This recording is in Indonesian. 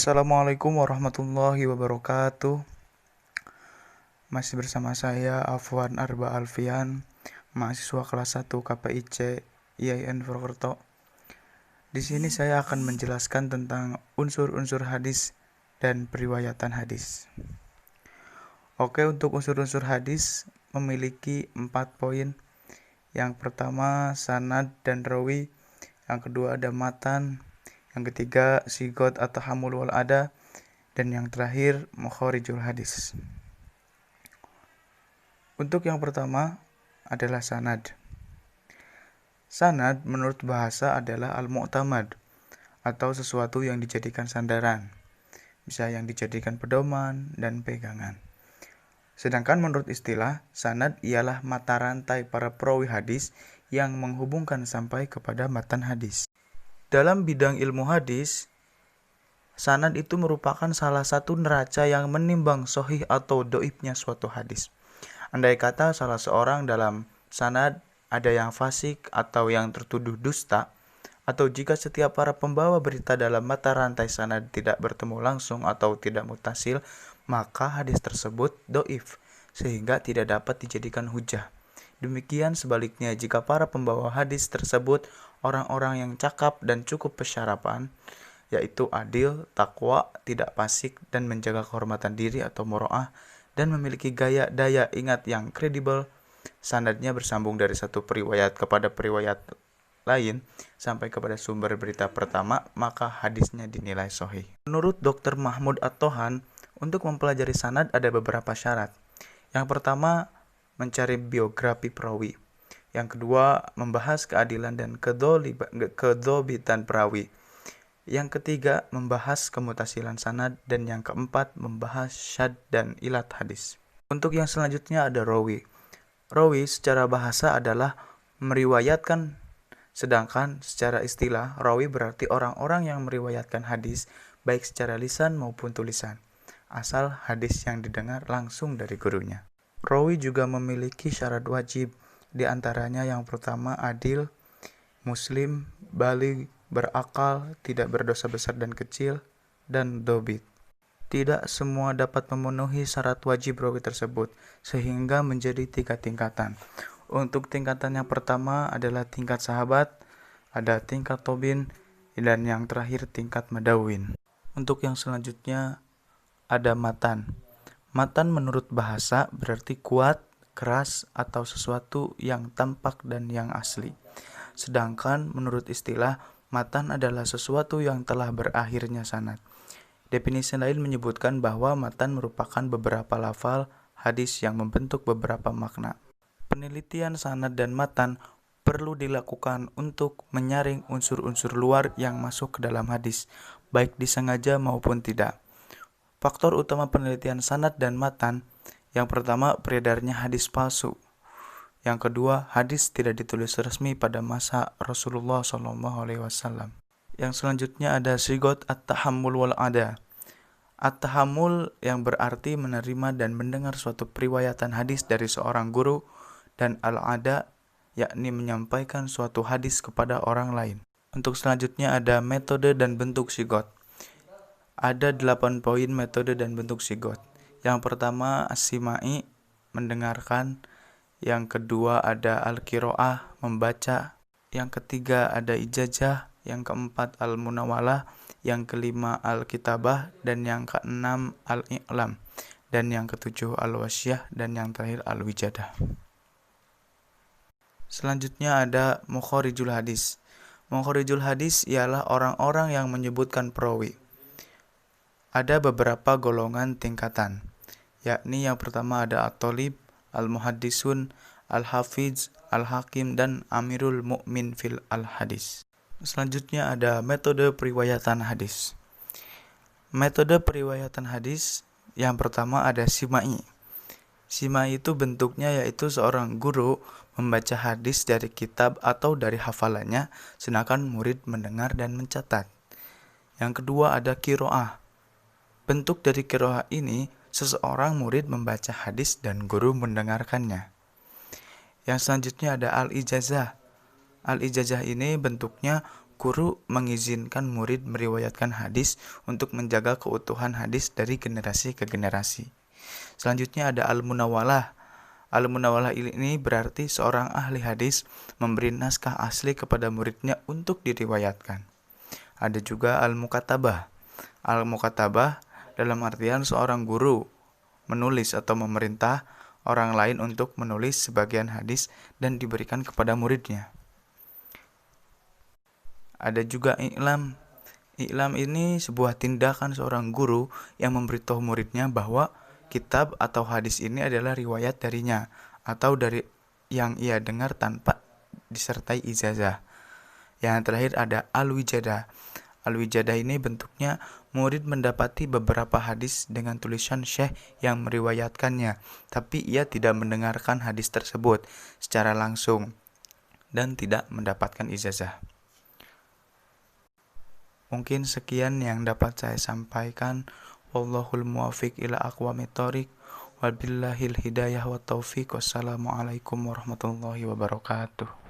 Assalamualaikum warahmatullahi wabarakatuh. Masih bersama saya Afwan Arba Alfian, mahasiswa kelas 1 KPIC IAIN Purwokerto. Di sini saya akan menjelaskan tentang unsur-unsur hadis dan periwayatan hadis. Oke, untuk unsur-unsur hadis memiliki 4 poin. Yang pertama sanad dan rawi, yang kedua ada matan, yang ketiga sigot atau hamul wal ada, dan yang terakhir makharijul hadis. Untuk yang pertama adalah sanad. Sanad menurut bahasa adalah al-mu'tamad atau sesuatu yang dijadikan sandaran, bisa yang dijadikan pedoman dan pegangan. Sedangkan menurut istilah, sanad ialah mata rantai para perawi hadis yang menghubungkan sampai kepada matan hadis. Dalam bidang ilmu hadis, sanad itu merupakan salah satu neraca yang menimbang sahih atau dhaifnya suatu hadis. Andai kata salah seorang dalam sanad ada yang fasik atau yang tertuduh dusta, atau jika setiap para pembawa berita dalam mata rantai sanad tidak bertemu langsung atau tidak mutasil, maka hadis tersebut dhaif, sehingga tidak dapat dijadikan hujah. Demikian sebaliknya, jika para pembawa hadis tersebut orang-orang yang cakap dan cukup persyarapan, yaitu adil, takwa, tidak fasik, dan menjaga kehormatan diri atau muro'ah, dan memiliki gaya daya ingat yang kredibel, sanadnya bersambung dari satu periwayat kepada periwayat lain sampai kepada sumber berita pertama, maka hadisnya dinilai sahih. Menurut Dr. Mahmud At-Tohan, untuk mempelajari sanad ada beberapa syarat. Yang pertama, mencari biografi perawi. Yang kedua, membahas keadilan dan kedhobitan perawi. Yang ketiga, membahas kemutasilan sanad, dan yang keempat, membahas syad dan ilat hadis. Untuk yang selanjutnya ada rawi. Rawi secara bahasa adalah meriwayatkan, sedangkan secara istilah, rawi berarti orang-orang yang meriwayatkan hadis, baik secara lisan maupun tulisan, asal hadis yang didengar langsung dari gurunya. Rawi juga memiliki syarat wajib, di antaranya yang pertama adil, muslim, baligh, berakal, tidak berdosa besar dan kecil, dan dobit. Tidak semua dapat memenuhi syarat wajib rawi tersebut, sehingga menjadi 3 tingkatan. Untuk tingkatan yang pertama adalah tingkat sahabat, ada tingkat tobin, dan yang terakhir tingkat madawin. Untuk yang selanjutnya ada matan. Matan menurut bahasa berarti kuat, keras, atau sesuatu yang tampak dan yang asli. Sedangkan menurut istilah, matan adalah sesuatu yang telah berakhirnya sanad. Definisi lain menyebutkan bahwa matan merupakan beberapa lafal hadis yang membentuk beberapa makna. Penelitian sanad dan matan perlu dilakukan untuk menyaring unsur-unsur luar yang masuk ke dalam hadis, baik disengaja maupun tidak. Faktor utama penelitian sanad dan matan, yang pertama beredarnya hadis palsu. Yang kedua, hadis tidak ditulis resmi pada masa Rasulullah SAW. Yang selanjutnya ada sigot at-tahammul wal ada. At-tahammul yang berarti menerima dan mendengar suatu periwayatan hadis dari seorang guru, dan al-ada yakni menyampaikan suatu hadis kepada orang lain. Untuk selanjutnya ada metode dan bentuk sigot. Ada 8 poin metode dan bentuk sigot. Yang pertama as-simai, mendengarkan. Yang kedua ada al-qiraah, membaca. Yang ketiga ada ijazah. Yang keempat al-munawalah. Yang kelima al-kitabah. Dan yang keenam al-i'lam. Dan yang ketujuh al-wasyah. Dan yang terakhir al-wijadah. Selanjutnya ada makharijul hadis. Makharijul hadis ialah orang-orang yang menyebutkan perawi. Ada beberapa golongan tingkatan, yakni yang pertama ada at-thalib, al-muhaddisun, al-hafiz, al-hakim, dan amirul mu'min fil al-hadis. Selanjutnya ada metode periwayatan hadis. Metode periwayatan hadis yang pertama ada simai. Simai itu bentuknya yaitu seorang guru membaca hadis dari kitab atau dari hafalannya, sedangkan murid mendengar dan mencatat. Yang kedua ada qiraah. Bentuk dari qiraah ini, seseorang murid membaca hadis dan guru mendengarkannya. Yang selanjutnya ada al-ijazah. Al-ijazah ini bentuknya Guru mengizinkan murid meriwayatkan hadis untuk menjaga keutuhan hadis dari generasi ke generasi. Selanjutnya ada al-munawalah. Al-munawalah ini berarti seorang ahli hadis memberi naskah asli kepada muridnya untuk diriwayatkan. Ada juga al-mukatabah. Al-mukatabah dalam artian seorang guru menulis atau memerintah orang lain untuk menulis sebagian hadis dan diberikan kepada muridnya. Ada juga i'lam. I'lam ini sebuah tindakan seorang guru yang memberitahu muridnya bahwa kitab atau hadis ini adalah riwayat darinya atau dari yang ia dengar tanpa disertai ijazah. Yang terakhir ada al-wijadah. Al-wijadah ini bentuknya murid mendapati beberapa hadis dengan tulisan syekh yang meriwayatkannya, tapi ia tidak mendengarkan hadis tersebut secara langsung dan tidak mendapatkan ijazah. Mungkin sekian yang dapat saya sampaikan. Wallahul muwaffiq ila aqwamit thoriq. Wabillahil hidayah wa taufiq. Wassalamualaikum warahmatullahi wabarakatuh.